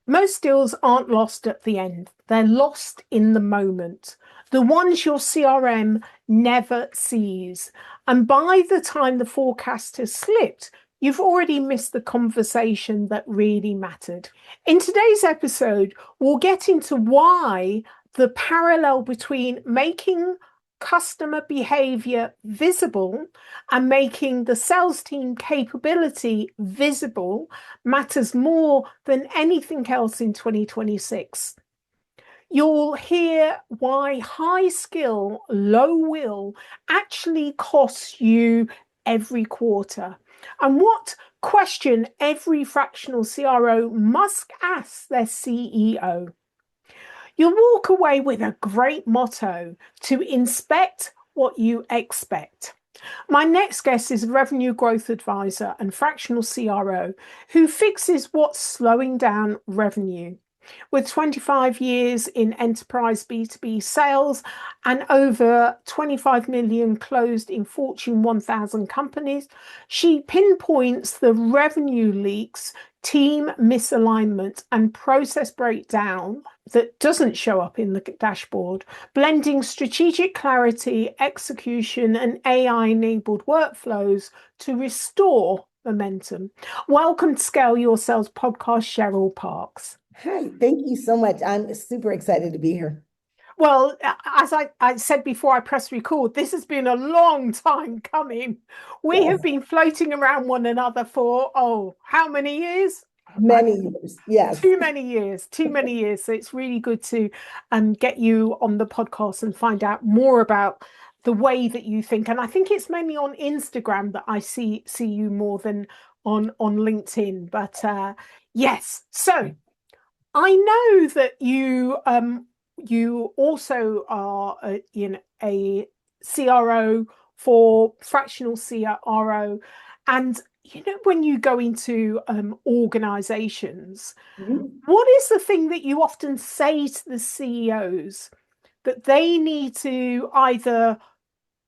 Most deals aren't lost at the end, they're lost in the moment. The ones your CRM never sees. And by the time the forecast has slipped, you've already missed the conversation that really mattered. In today's episode, we'll get into why the parallel between making customer behavior visible and making the sales team capability visible matters more than anything else in 2026. You'll hear why high skill, low will actually costs you every quarter, and what question every fractional CRO must ask their CEO. You'll walk away with a great motto: to inspect what you expect. My next guest is a revenue growth advisor and fractional CRO who fixes what's slowing down revenue. With 25 years in enterprise B2B sales and over 25 million closed in Fortune 1000 companies, she pinpoints the revenue leaks, team misalignment, and process breakdown that doesn't show up in the dashboard, blending strategic clarity, execution, and AI-enabled workflows to restore momentum. Welcome to Scale Your Sales podcast, Cheryl Parks. Hi, thank you so much. I'm super excited to be here. Well, as I said before I press record, this has been a long time coming. We have Yes, been floating around one another for, how many years? many years. Yes. Too many years, too many years. So it's really good to get you on the podcast and find out more about the way that you think. And I think it's mainly on Instagram that I see you more than on LinkedIn. But yes, so I know that you also are a CRO for fractional CRO, and when you go into organizations, Mhm. what is the thing that you often say to the CEOs that they need to either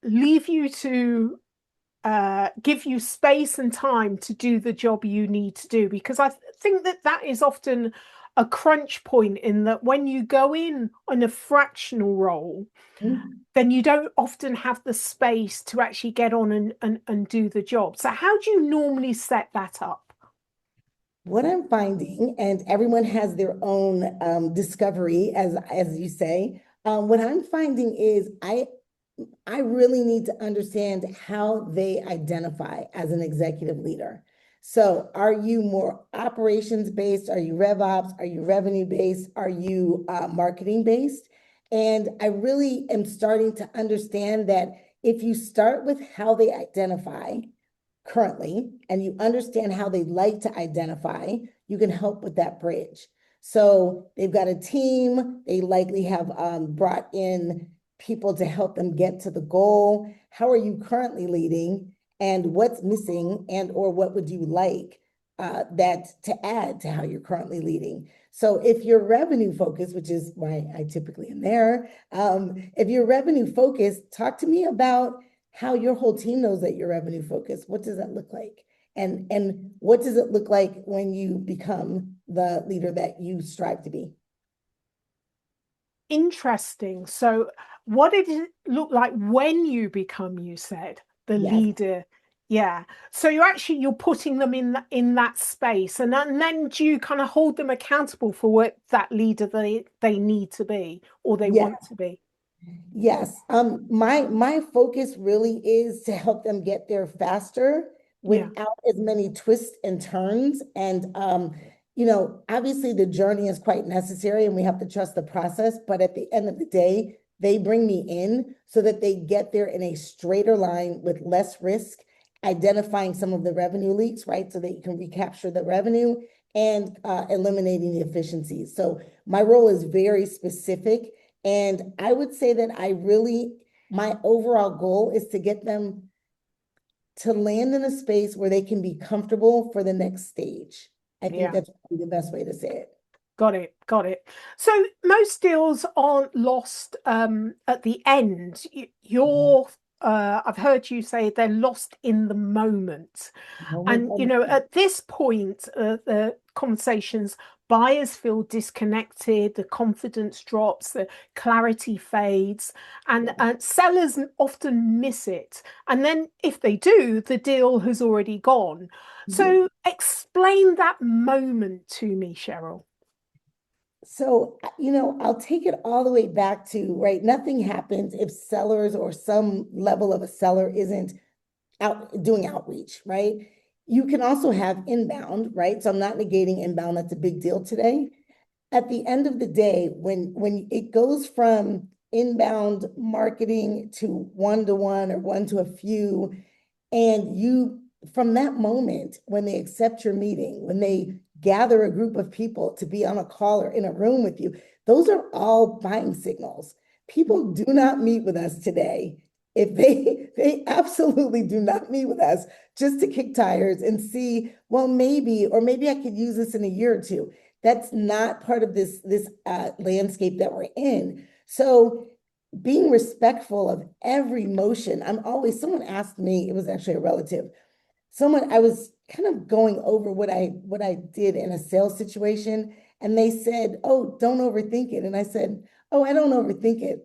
leave you to give you space and time to do the job you need to do? Because I think that is often a crunch point, in that when you go in on a fractional role, then you don't often have the space to actually get on and do the job. So how do you normally set that up? What I'm finding, and everyone has their own discovery, as you say. What I'm finding is I really need to understand how they identify as an executive leader. So, are you more operations based? Are you RevOps? Are you revenue based? Are you marketing based? And I really am starting to understand that if you start with how they identify currently and you understand how they like to identify, you can help with that bridge. So they've got a team, they likely have brought in people to help them get to the goal. How are you currently leading, and what's missing, and or what would you like that to add to how you're currently leading? So if you're revenue focused, which is why I typically am there, if you're revenue focused, talk to me about how your whole team knows that you're revenue focused. What does that look like? And what does it look like when you become the leader that you strive to be? Interesting. So what did it look like when you become, you said, the Yes. leader? Yeah. So you're putting them in that space, and then do you kind of hold them accountable for what that leader they need to be, or they Yes. want to be? Yes. My focus really is to help them get there faster Yeah. without as many twists and turns. And obviously the journey is quite necessary and we have to trust the process. But at the end of the day, they bring me in so that they get there in a straighter line with less risk, identifying some of the revenue leaks, right? So that you can recapture the revenue and eliminating the efficiencies. So my role is very specific. And I would say that my overall goal is to get them to land in a space where they can be comfortable for the next stage. I think Yeah. that's probably the best way to say it. Got it. Got it. So most deals aren't lost at the end. I've heard you say they're lost in the moment. Moment And, by moment. at this point, the conversation's buyers feel disconnected, the confidence drops, the clarity fades, and sellers often miss it. And then if they do, the deal has already gone. Mhm. So explain that moment to me, Cheryl. So, I'll take it all the way back to, right, nothing happens if sellers or some level of a seller isn't out doing outreach, right? You can also have inbound, right? So I'm not negating inbound, that's a big deal today. At the end of the day, when it goes from inbound marketing to one-to-one or one to a few, and you, from that moment, when they accept your meeting, when they gather a group of people to be on a call or in a room with you, those are all buying signals. People do not meet with us today. If they absolutely do not meet with us just to kick tires and see, well, maybe, or maybe I could use this in a year or two. That's not part of this landscape that we're in. So being respectful of every motion. Someone asked me, it was actually a relative, I was kind of going over what I did in a sales situation, and they said, "Oh, don't overthink it." And I said, "Oh, I don't overthink it.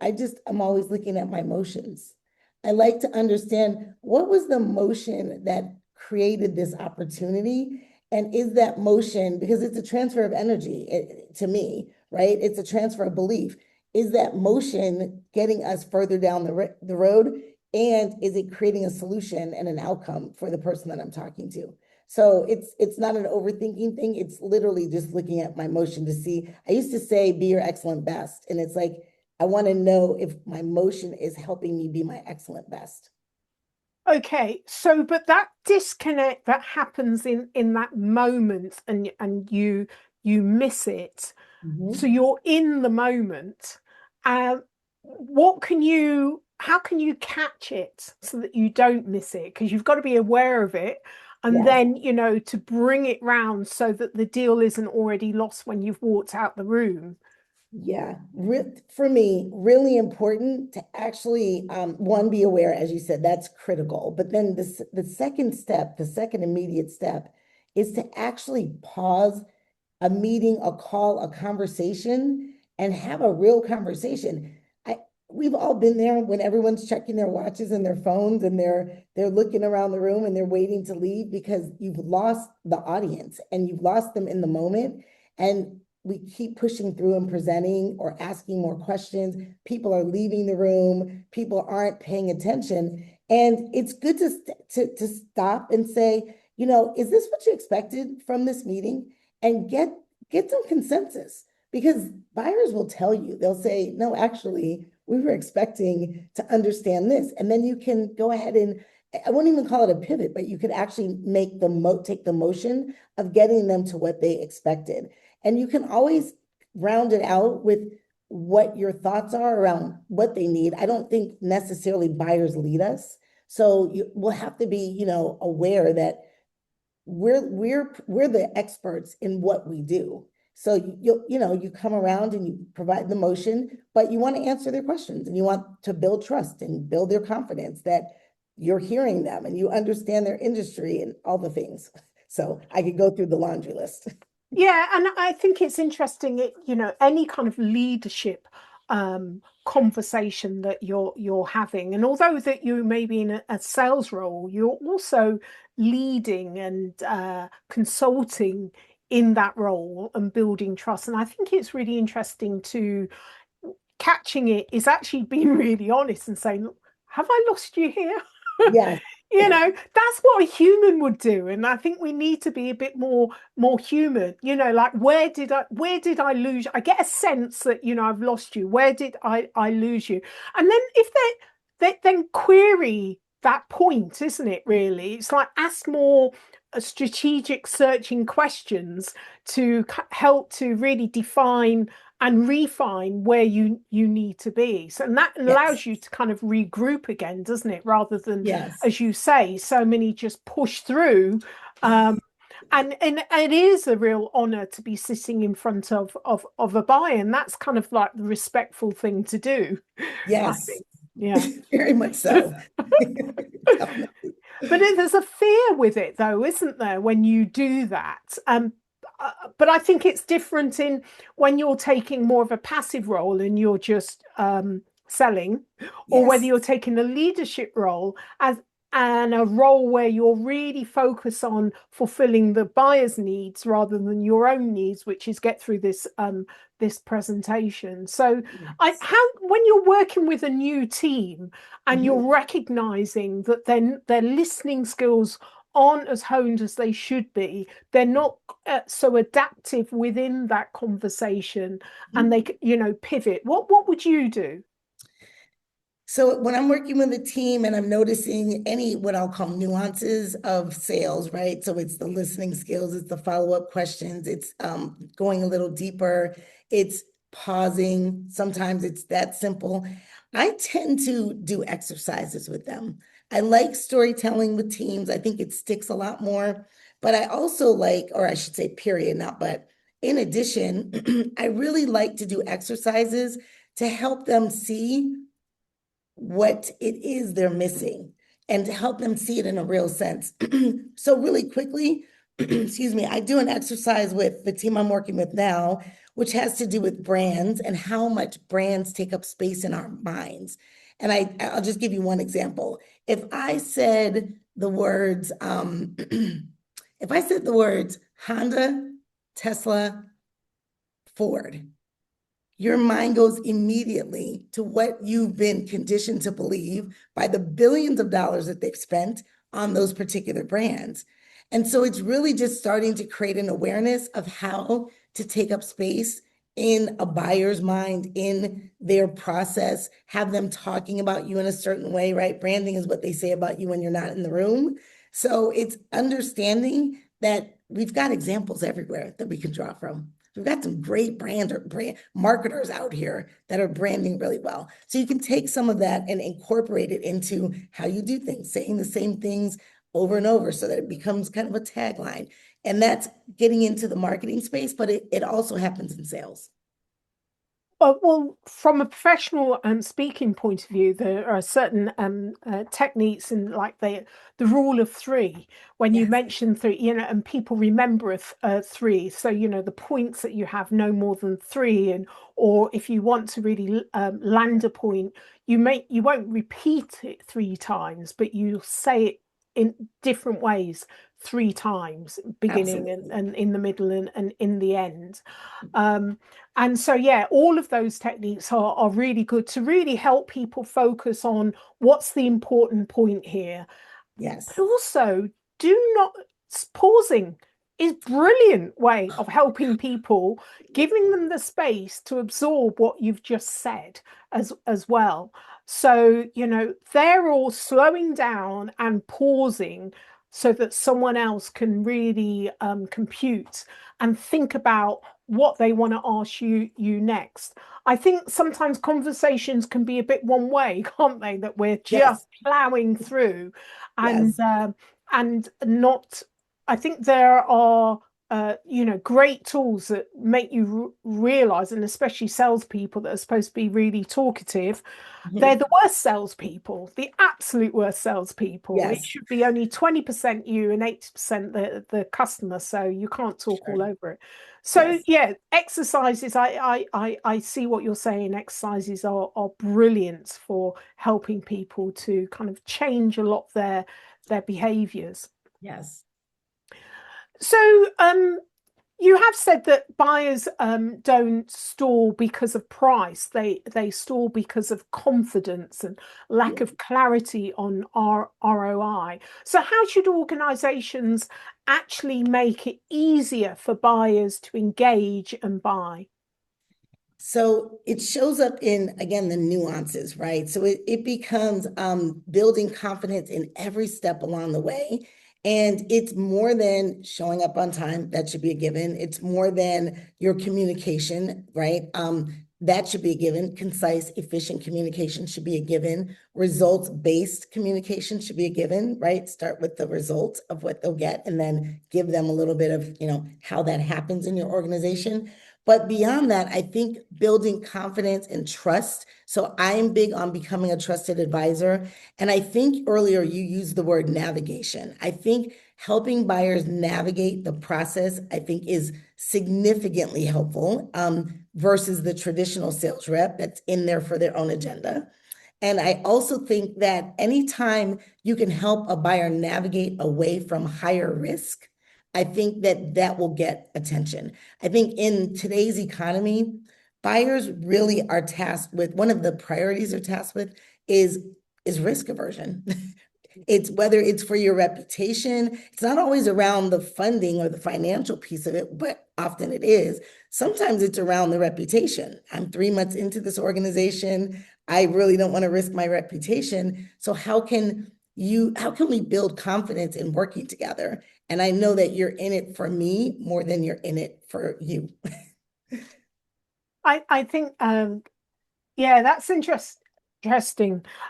I'm always looking at my motions. I like to understand what was the motion that created this opportunity, and is that motion, because it's a transfer of energy to me, right? It's a transfer of belief. Is that motion getting us further down the road? And is it creating a solution and an outcome for the person that I'm talking to?" So it's not an overthinking thing. It's literally just looking at my motion to see. I used to say, be your excellent best. And it's like, I want to know if my motion is helping me be my excellent best. Okay, so but that disconnect that happens in that moment, and you miss it. So Mhm. you're in the moment. What can you, how can you catch it so that you don't miss it? Because you've got to be aware of it, and Yes. then, to bring it round so that the deal isn't already lost when you've walked out the room. Yeah, for me, really important to actually, one, be aware, as you said, that's critical. But then the second step, the second immediate step, is to actually pause a meeting, a call, a conversation, and have a real conversation. I We've all been there when everyone's checking their watches and their phones, and they're looking around the room and they're waiting to leave because you've lost the audience and you've lost them in the moment. And we keep pushing through and presenting or asking more questions. People are leaving the room. People aren't paying attention. And it's good to stop and say, is this what you expected from this meeting? And get some consensus, because buyers will tell you, they'll say, no, actually, we were expecting to understand this. And then you can go ahead and, I won't even call it a pivot, but you could actually take the motion of getting them to what they expected. And you can always round it out with what your thoughts are around what they need. I don't think necessarily buyers lead us. So we'll have to be, aware that we're the experts in what we do. So you come around and you provide the motion, but you want to answer their questions and you want to build trust and build their confidence that you're hearing them and you understand their industry and all the things. So I could go through the laundry list. Yeah, and I think it's interesting, any kind of leadership conversation that you're having. And although that you may be in a sales role, you're also leading and consulting in that role and building trust. And I think it's really interesting to catching it is actually being really honest and saying, "Look, have I lost you here?" Yes, That's what a human would do. And I think we need to be a bit more human. Like, where did I lose you? I get a sense that, I've lost you. Where did I lose you? And then if they then query that point, isn't it, really? It's like ask more strategic searching questions to help to really define and refine where you need to be. So, and that yes, allows you to kind of regroup again, doesn't it? Rather than, yes, as you say, so many just push through. And it is a real honor to be sitting in front of a buyer, and that's kind of like the respectful thing to do, I yes, think. Yeah. very much so. Definitely. But there's a fear with it, though, isn't there, when you do that? but I think it's different in when you're taking more of a passive role and you're just selling, or whether Yes. you're taking a leadership role as and a role where you're really focused on fulfilling the buyer's needs rather than your own needs, which is get through this presentation. So I Yes. how when you're working with a new team and Mhm. you're recognizing that their listening skills aren't as honed as they should be, they're not so adaptive within that conversation, and they pivot. What would you do? So when I'm working with a team and I'm noticing any what I'll call nuances of sales, right? So it's the listening skills, it's the follow-up questions, it's going a little deeper, it's pausing. Sometimes it's that simple. I tend to do exercises with them. I like storytelling with teams. I think it sticks a lot more. But I also like, or I should say, period, not but. In addition, I really like to do exercises to help them see what it is they're missing and to help them see it in a real sense. So really quickly, excuse me, I do an exercise with the team I'm working with now, which has to do with brands and how much brands take up space in our minds. And I'll just give you one example. If I said the words, if I said the words Honda, Tesla, Ford, your mind goes immediately to what you've been conditioned to believe by the billions of dollars that they've spent on those particular brands. And so it's really just starting to create an awareness of how to take up space in a buyer's mind, in their process, have them talking about you in a certain way, right? Branding is what they say about you when you're not in the room. So it's understanding that we've got examples everywhere that we can draw from. We've got some great brand marketers out here that are branding really well. So you can take some of that and incorporate it into how you do things, saying the same things over and over so that it becomes kind of a tagline. And that's getting into the marketing space, but it also happens in sales. Well, from a professional speaking point of view, there are certain techniques, and like the rule of three. When you Yes. mention three, and people remember three. So the points that you have no more than three, and or if you want to really land a point, you won't repeat it three times, but you'll say it in different ways three times, beginning Absolutely. and in the middle and in the end. And so, yeah, all of those techniques are really good to really help people focus on what's the important point here. But Yes. also, do not pausing is brilliant way of helping people, giving them the space to absorb what you've just said as well. So, they're all slowing down and pausing so that someone else can really compute and think about what they want to ask you next. I think sometimes conversations can be a bit one way, can't they? That we're just Yes. plowing through and Yes. uh, and not. I think there are great tools that make you realize, and especially salespeople that are supposed to be really talkative, they're Mhm. the worst salespeople, the absolute worst salespeople. It Yes. should be only 20% you and 80% the customer, so you can't talk all Sure. over it. So Yes. yeah, exercises. I see what you're saying. Exercises are brilliant for helping people to kind of change a lot of their behaviors. Yes. So you have said that buyers don't stall because of price. They stall because of confidence and lack Mhm. of clarity on ROI. So how should organizations actually make it easier for buyers to engage and buy? So it shows up in, again, the nuances, right? So it becomes building confidence in every step along the way. And it's more than showing up on time. That should be a given. It's more than your communication, right? That should be a given. Concise, efficient communication should be a given. Results-based communication should be a given, right? Start with the results of what they'll get and then give them a little bit of, how that happens in your organization. But beyond that, I think building confidence and trust. So I'm big on becoming a trusted advisor. And I think earlier you used the word navigation. I think helping buyers navigate the process, I think, is significantly helpful versus the traditional sales rep that's in there for their own agenda. And I also think that anytime you can help a buyer navigate away from higher risk, I think that that will get attention. I think in today's economy, buyers really are tasked with, one of the priorities they're tasked with is risk aversion. It's whether it's for your reputation, it's not always around the funding or the financial piece of it, but often it is. Sometimes it's around the reputation. I'm 3 months into this organization. I really don't want to risk my reputation. So how can we build confidence in working together? And I know that you're in it for me more than you're in it for you. I think yeah, that's interesting.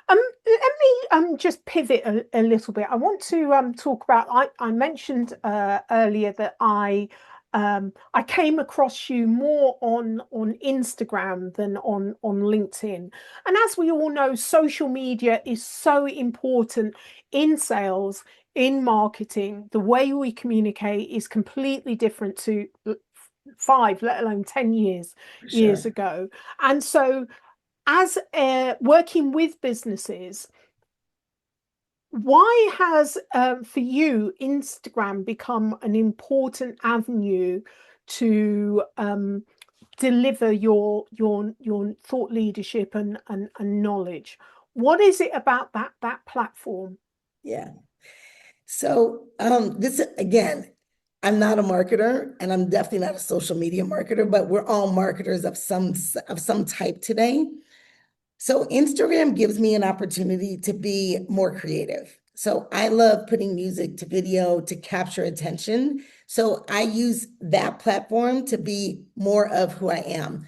Let me just pivot a little bit. I want to talk about, I mentioned earlier that I came across you more on Instagram than on LinkedIn. And as we all know, social media is so important in sales, in marketing. The way we communicate is completely different to 5, let alone 10 For years sure. ago. And so as working with businesses, why has for you Instagram become an important avenue to deliver your thought leadership and knowledge? What is it about that platform? Yeah. So this again, I'm not a marketer and I'm definitely not a social media marketer, but we're all marketers of some type today. So Instagram gives me an opportunity to be more creative. So I love putting music to video to capture attention. So I use that platform to be more of who I am.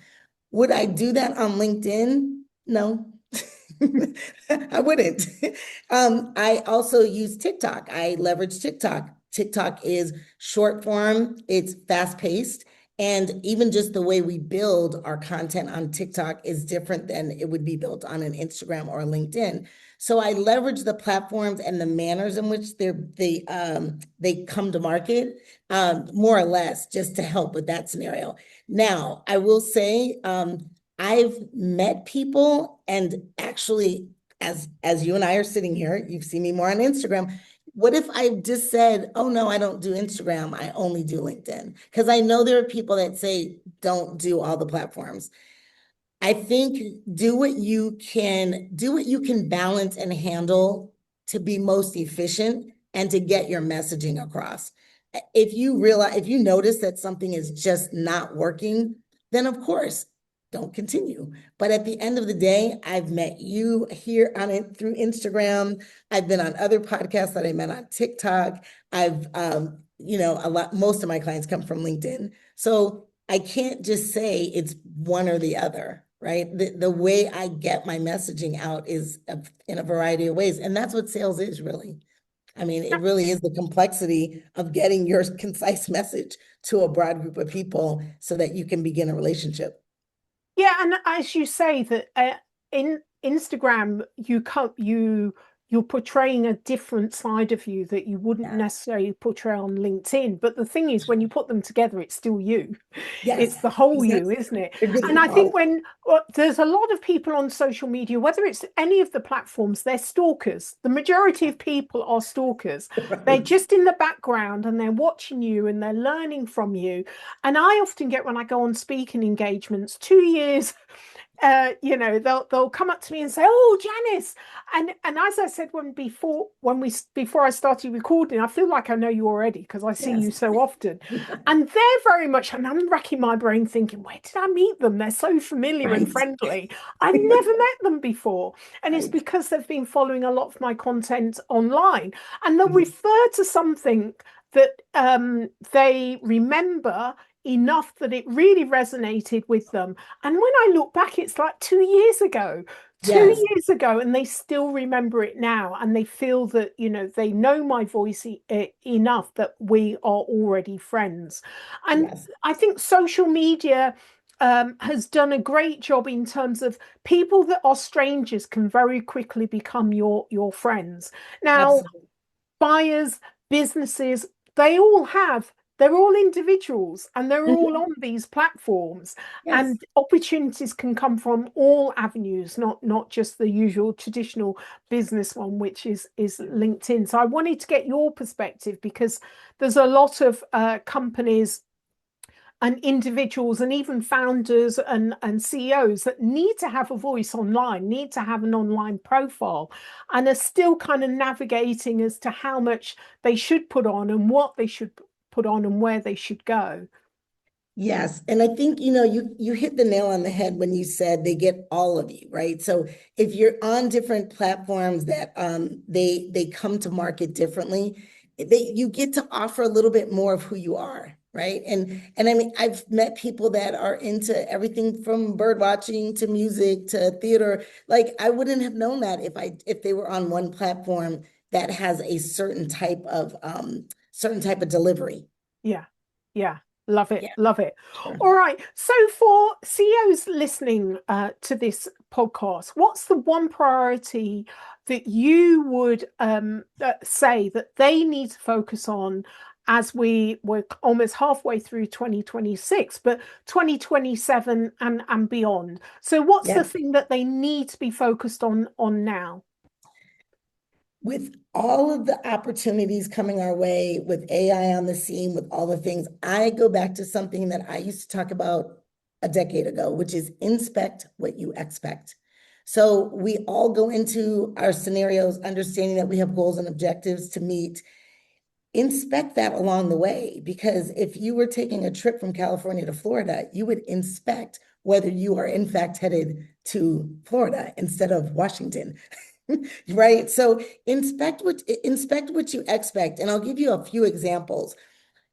Would I do that on LinkedIn? No. I wouldn't. I also use TikTok. I leverage TikTok. TikTok is short form, it's fast paced. And even just the way we build our content on TikTok is different than it would be built on an Instagram or a LinkedIn. So I leverage the platforms and the manners in which they come to market, more or less, just to help with that scenario. Now, I will say, I've met people, and actually, as you and I are sitting here, you've seen me more on Instagram. What if I just said, oh no, I don't do Instagram, I only do LinkedIn? Because I know there are people that say don't do all the platforms. I think do what you can balance and handle to be most efficient and to get your messaging across. If you notice that something is just not working, then of course, don't continue. But at the end of the day, I've met you here on it through Instagram. I've been on other podcasts that I met on TikTok. Most of my clients come from LinkedIn. So I can't just say it's one or the other, right? The way I get my messaging out is in a variety of ways. And that's what sales is really. I mean, it really is the complexity of getting your concise message to a broad group of people so that you can begin a relationship. Yeah, and as you say that in Instagram, you're portraying a different side of you that you wouldn't Yeah. necessarily portray on LinkedIn. But the thing is, when you put them together, it's still you. Yes, It's the whole you, exactly. isn't it? They're good And for I think both. when there's a lot of people on social media, whether it's any of the platforms, they're stalkers. The majority of people are stalkers. They're Right. just in the background and they're watching you and they're learning from you. And I often get, when I go on speaking engagements, 2 years, they'll come up to me and say, "Oh, Janice," and as I said before I started recording, I feel like I know you already because I see you Yes. so often, and they're very much. And I'm racking my brain thinking, where did I meet them? They're so familiar and Right. friendly. I've never met them before, and it's Right. because they've been following a lot of my content online, and they'll Mhm. refer to something that they remember enough that it really resonated with them. And when I look back, it's like 2 years ago, two Yes. years ago, and they still remember it now. And they feel that, they know my voice enough that we are already friends. And Yes. I think social media has done a great job in terms of people that are strangers can very quickly become your friends. Now, Absolutely. buyers, businesses, they all have, they're all individuals and they're all Mhm. on these platforms, Yes. and opportunities can come from all avenues, not just the usual traditional business one, which is LinkedIn. So I wanted to get your perspective, because there's a lot of companies and individuals and even founders and CEOs that need to have a voice online, need to have an online profile, and are still kind of navigating as to how much they should put on and what they should put on and where they should go. Yes, and I think you hit the nail on the head when you said they get all of you, right? So if you're on different platforms that they come to market differently, you get to offer a little bit more of who you are, right? And I mean, I've met people that are into everything from bird watching to music to theater. Like I wouldn't have known that if they were on one platform that has a certain type of delivery. Yeah, yeah. Love it, Yeah, love it. sure. All right. So for CEOs listening to this podcast, what's the one priority that you would say that they need to focus on, as we're almost halfway through 2026, but 2027 and beyond? So what's the Yeah. thing that they need to be focused on now? With all of the opportunities coming our way, with AI on the scene, with all the things, I go back to something that I used to talk about a decade ago, which is inspect what you expect. So we all go into our scenarios understanding that we have goals and objectives to meet. Inspect that along the way, because if you were taking a trip from California to Florida, you would inspect whether you are in fact headed to Florida instead of Washington. Right? So inspect what you expect. And I'll give you a few examples.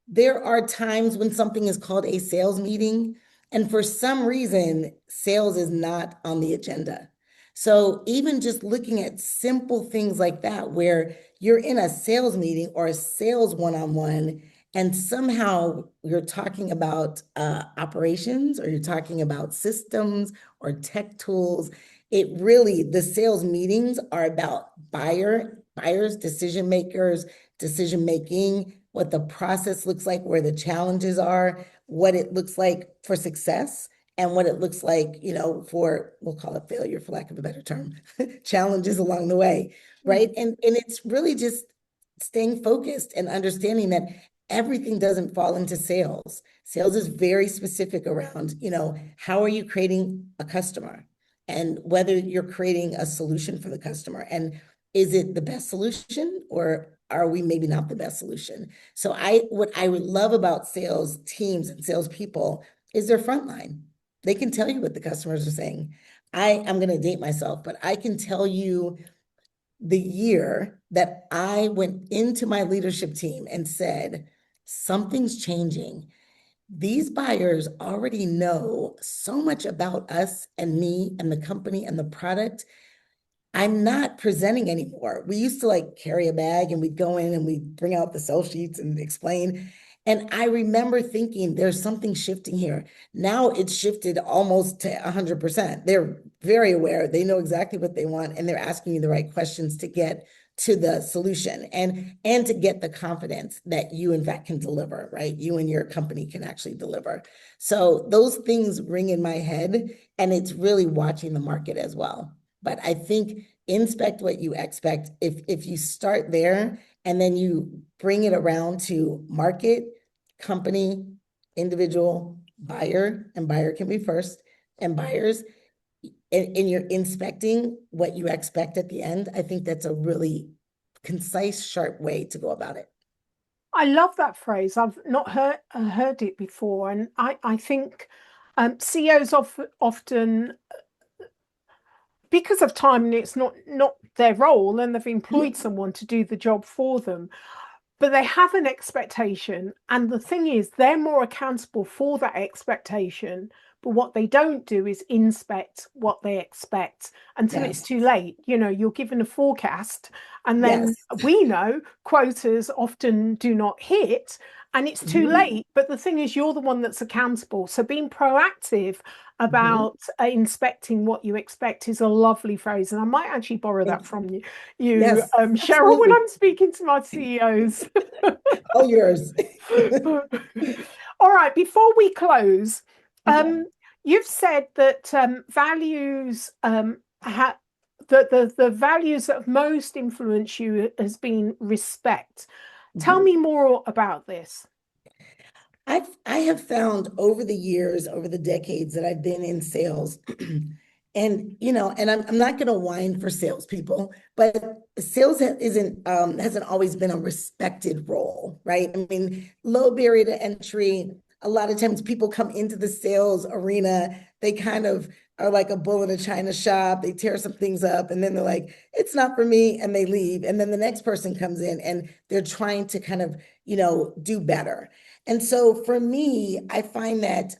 There are times when something is called a sales meeting, and for some reason, sales is not on the agenda. So even just looking at simple things like that, where you're in a sales meeting or a sales one-on-one, and somehow you're talking about operations, or you're talking about systems or tech tools. The sales meetings are about buyers, decision makers, decision making, what the process looks like, where the challenges are, what it looks like for success, and what it looks like, for, we'll call it failure for lack of a better term, challenges along the way, right? And it's really just staying focused and understanding that everything doesn't fall into sales. Sales is very specific around, how are you creating a customer, and whether you're creating a solution for the customer, and is it the best solution, or are we maybe not the best solution? So what I would love about sales teams and salespeople is their frontline. They can tell you what the customers are saying. I'm going to date myself, but I can tell you the year that I went into my leadership team and said, something's changing. These buyers already know so much about us and me and the company and the product. I'm not presenting anymore. We used to like carry a bag and we'd go in and we'd bring out the sell sheets and explain. And I remember thinking there's something shifting here. Now it's shifted almost to 100%. They're very aware. They know exactly what they want, and they're asking you the right questions to get to the solution, and to get the confidence that you in fact can deliver, right? You and your company can actually deliver. So those things ring in my head, and it's really watching the market as well. But I think inspect what you expect. If you start there and then you bring it around to market, company, individual, buyer, and buyer can be first, and buyers, and you're inspecting what you expect at the end, I think that's a really concise, sharp way to go about it. I love that phrase. I've not heard it before, and I think CEOs often, because of time, and it's not their role, and they've employed Mhm. someone to do the job for them, but they have an expectation, and the thing is they're more accountable for that expectation. But what they don't do is inspect what they expect until it's Yes, too late. You're given a forecast, and then yes, we know quotas often do not hit, and it's too Mhm. late. But the thing is, you're the one that's accountable. So being proactive Mhm. about inspecting what you expect is a lovely phrase. And I might actually borrow that Thank you. from you, Yes, Cheryl, when absolutely. I'm speaking to my CEOs. All yours. All right, before we close, Yeah. you've said that values the values that have most influenced you has been respect. Tell Mhm. me more about this. I have found over the years, over the decades that I've been in sales, and and I'm not going to whine for salespeople, but sales hasn't always been a respected role, right? I mean, low barrier to entry. A lot of times, people come into the sales arena, they kind of are like a bull in a china shop. They tear some things up, and then they're like, "It's not for me," and they leave. And then the next person comes in, and they're trying to kind of do better. And so for me, I find that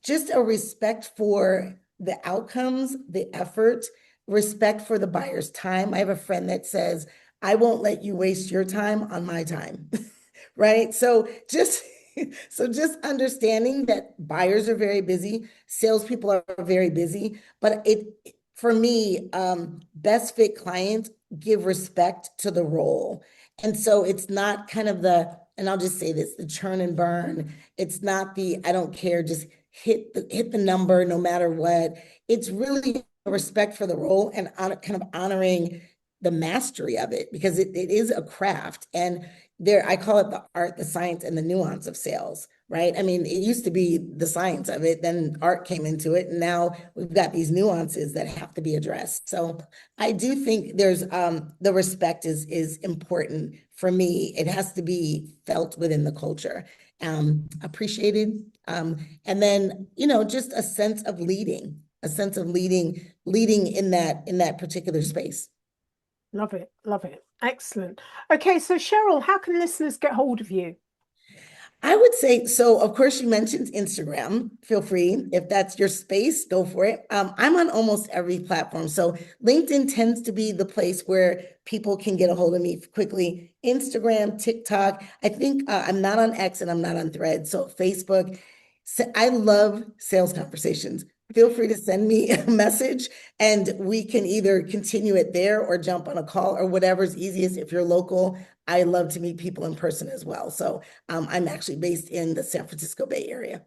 just a respect for the outcomes, the effort, respect for the buyer's time. I have a friend that says, I won't let you waste your time on my time. Right? So just understanding that buyers are very busy, salespeople are very busy, but it for me, best fit clients give respect to the role. And so it's not kind of and I'll just say this, the churn and burn. It's not the I don't care, just hit the number no matter what. It's really a respect for the role and kind of honoring the mastery of it because it is a craft. And I call it the art, the science, and the nuance of sales, right? I mean, it used to be the science of it, then art came into it, and now we've got these nuances that have to be addressed. So I do think there's the respect is important for me. It has to be felt within the culture, appreciated, and then just a sense of leading in that particular space. Love it, love it. Excellent. Okay, so Cheryl, how can listeners get hold of you? I would say so. Of course, you mentioned Instagram. Feel free if that's your space, go for it. I'm on almost every platform, so LinkedIn tends to be the place where people can get a hold of me quickly. Instagram, TikTok. I think I'm not on X and I'm not on Thread. So Facebook. So I love sales conversations. Feel free to send me a message, and we can either continue it there or jump on a call or whatever's easiest. If you're local, I love to meet people in person as well. So I'm actually based in the San Francisco Bay Area.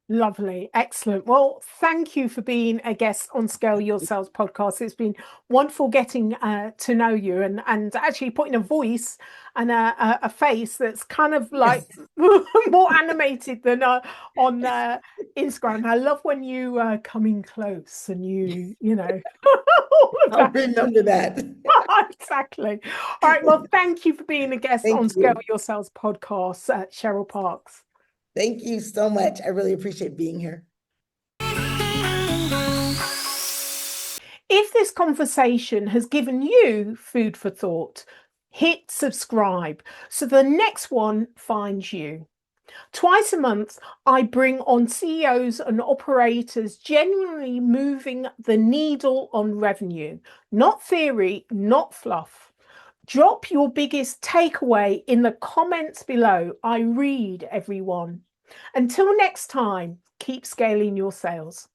Lovely, excellent. Well, thank you for being a guest on Scale Your Sales podcast. It's been wonderful getting to know you and actually putting a voice and a face that's kind of like Yes, more animated than on Instagram. I love when you come in close and you know all of I'll that. remember that. Exactly. All right. Well, thank you for being a guest Thank on Scale you. Your Sales podcast, Cheryl Parks. Thank you so much. I really appreciate being here. If this conversation has given you food for thought, hit subscribe so the next one finds you. Twice a month, I bring on CEOs and operators genuinely moving the needle on revenue, not theory, not fluff. Drop your biggest takeaway in the comments below. I read everyone. Until next time, keep scaling your sales.